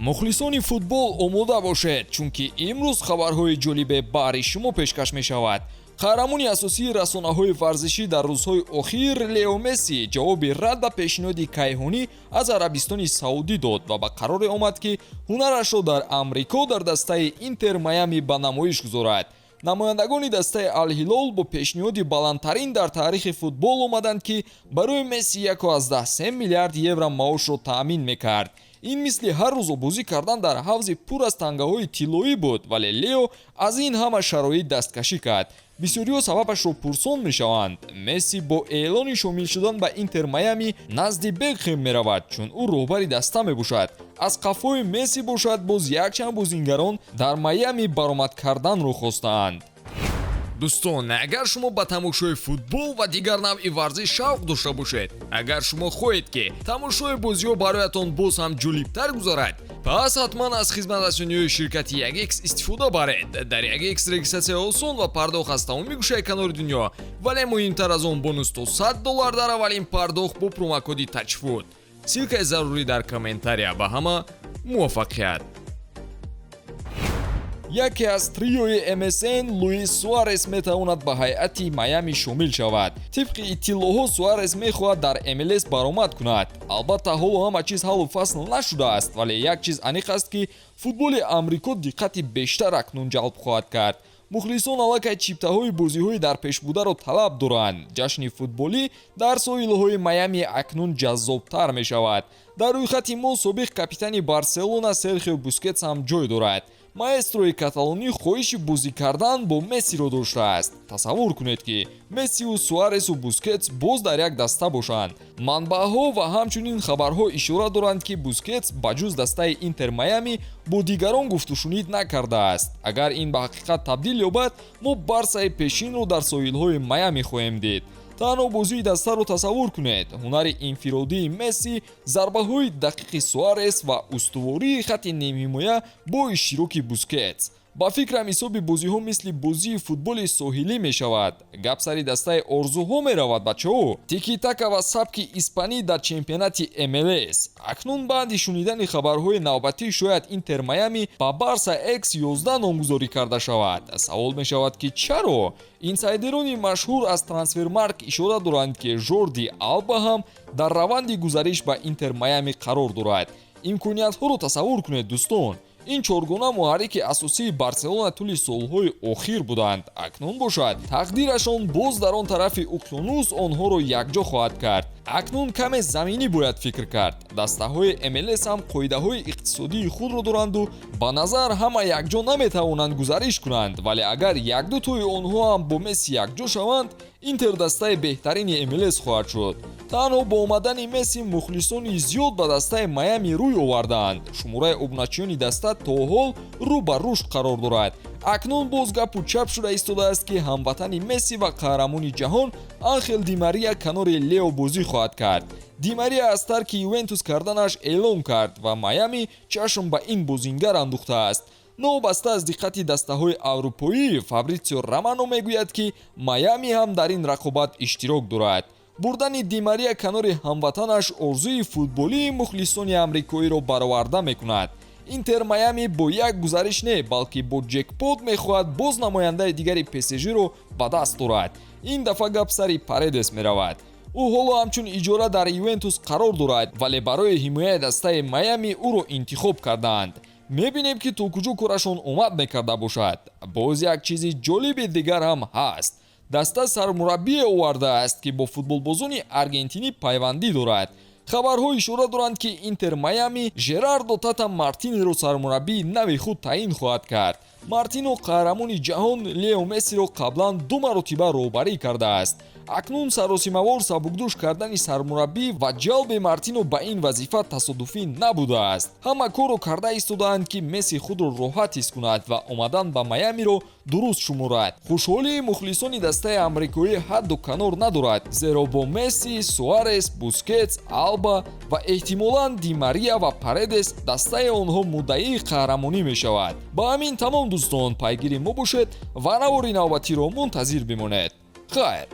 мухлисони футбол омода бошед, чунки имрӯз хабарҳои ҷолибе баҳри шумо пешкаш мешавад. қаҳрамони асосии расонаҳои варзишӣ дар рӯзҳои охир Лео Месси ҷавоби рад ба пешниҳоди кайҳонӣ аз Арабистони Саудӣ дод ва ба қароре омад, ки ҳунарашро дар Амрико дар дастаи Интер Майами ба намоиш гузорад. намояндагони дастаи Ал-Ҳилол бо пешниҳоди баландтарин дар таърихи футбол омаданд, ки барои Месси 1.3 миллиард евро маошро таъмин мекард. ин мисли ҳар рӯзо бозӣ кардан дар ҳавзи пур аз тангаҳои тиллоӣ буд, вале Лео аз ин ҳама шароит дасткашӣ кард. бисёриҳо сабабашро пурсон мешаванд. Месси бо эълони шомил шудан ба Интер Майами назди Бекхэм меравад, чун ӯ роҳбари даста мебошад. аз қафои Месси бошад боз якчанд бозингарон дар Майами баромад карданро хостаанд. дӯстон, агар шумо ба тамошои футбол ва дигар навъи варзиш шавқ дошта бошед, агар шумо хоҳед ки тамошои бозиҳо бароятон боз ҳам ҷолибтар гузарад, пас ҳатман аз хизматрасониҳои ширкати 1x истифода баред. дар 1x регистратсия осон ва пардохт аз тамоми гӯшаи канори дунё, вале муҳимтар аз он бонус то $100 дар аввалин пардохт бо промокоди таҷфуд. силкаи зарурӣ дар комментария. ба ҳама муваффақият. яке аз триои MSN Луис Суарес метавонад ба ҳайати Майами шомил шавад. тибқи иттилоъҳо Суарес мехоҳад дар MLS баромад кунад. албатта ҳоло ҳама чиз ҳаллу фасл нашудааст, вале як чиз аниқ аст, ки футболи Амрико диққати бештар акнун ҷалб хоҳад кард. мухлисон аллакай чиптаҳои бозиҳои дар пешбударо талаб доранд. ҷашни футболӣ дар соҳилҳои Майами акнун ҷаззобтар мешавад. дар рӯйхати мо собиқ капитани Барселона Серхио Бускетс ҳам ҷой дорад. маэстрои каталонӣ хоҳиши бозӣ кардан бо Мессиро доштааст. тасаввур кунед, ки Мессиу Суаресу Бускетс боз дар як даста бошанд. манбаъҳо ва ҳамчунин хабарҳо ишора доранд, ки Бускетс ба ҷуз дастаи Интер Майами бо дигарон гуфтушунид накардааст. агар ин ба ҳақиқат табдил ёбад, мо Барсаи пешинро дар соҳилҳои Майами хоҳем дид. танҳо бозии дастаро тасаввур кунед. ҳунари инфиродии Месси, зарбаҳои дақиқи Суарес ва устувории хатти немҳимоя бо иштироки Бускетс. ба фикрам ҳисоби бозиҳо мисли бозии футболи соҳилӣ мешавад. гап сари дастаи орзуҳо меравад бачаҳо. тики-така ва сабки испанӣ дар чемпионати MLS. акнун баъди шунидани хабарҳои навбатӣ шояд Интер Майами ба Барса X11 номгузорӣ карда шавад. савол мешавад, ки чаро? инсайдерони машҳур аз Трансфермарк ишора доранд, ки Жорди Алба ҳам дар раванди гузариш ба Интер Майами қарор дорад. имкониятҳоро тасаввур кунед дӯстон. ин чоргона муҳаррики асосии Барселона тӯли солҳои охир буданд. акнун бошад тақдирашон боз дар он тарафи уқёнус онҳоро якҷо хоҳад кард. акнун каме заминӣ бояд фикр кард. дастаҳои MLS ҳам қоидаҳои иқтисодии худро доранду ба назар ҳама якҷо наметавонанд гузариш кунанд, вале агар якдутои онҳо ҳам бо Месси якҷо шаванд, Интер дастаи беҳтарини MLS хоҳад шуд. танҳо бо омадани Месси мухлисони зиёд ба дастаи Майами рӯй овардаанд. шумораи обуначиёни даста то ҳол рӯ ба рушд қарор дорад. акнун боз гапу чап шуда истодааст, ки ҳамватани Месси ва қаҳрамони ҷаҳон Анхел Ди Мария канори Лео бозӣ хоҳад кард. Ди Мария аз тарки Ювентус карданаш эълон кард ва Майами чашм ба ин бозингар андохтааст. новобаста аз диққати дастаҳои аврупоӣ, Фабрицио Романо мегӯяд, ки Майами ҳам дар ин рақобат иштирок дорад. бурдани Ди Мария канори ҳамватанаш орзуи футболии мухлисони амрикоиро бароварда мекунад. Интер Майами бо як гузариш не, балки бо ҷекпот мехоҳад боз намояндаи дигари PSG-ро ба даст дорад. ин дафъа гап сари Паредес меравад. ӯ ҳоло ҳамчун иҷора дар Ювентус қарор дорад, вале барои ҳимояи дастаи Майами ӯро интихоб кардаанд. мебинем, ки то куҷо корашон омад мекарда бошад. боз як чизи ҷолиби дигар ҳам ҳаст. даста сармураббие овардааст, ки бо футболбозони аргентинӣ пайвандӣ дорад. хабарҳо ишора доранд, ки Интер Майами Жерардо Тата Мартинеро сармураббии нави худ таъин хоҳад кард. мартино қаҳрамони ҷаҳон Лео Мессиро қаблан 2 маротиба роҳбарӣ кардааст. акнун саросимавор сабукдӯш кардани сармураббӣ ва ҷалби Мартино ба ин вазифа тасодуфӣ набудааст. ҳама корро карда истодаанд, ки Месси худро роҳат ҳис кунад ва омадан ба Майамиро дуруст шуморад. хушҳолии мухлисони дастаи амрикоӣ ҳадду канор надорад, зеро бо Месси, Суарес, Бускетс, Алба ва эҳтимолан Ди Мария ва Паредес дастаи онҳо муддаии қаҳрамонӣ мешавад. ба ҳамин тамом дӯстон, пайгири мо бошед ва навори навбатиро мунтазир бимонед. хайр.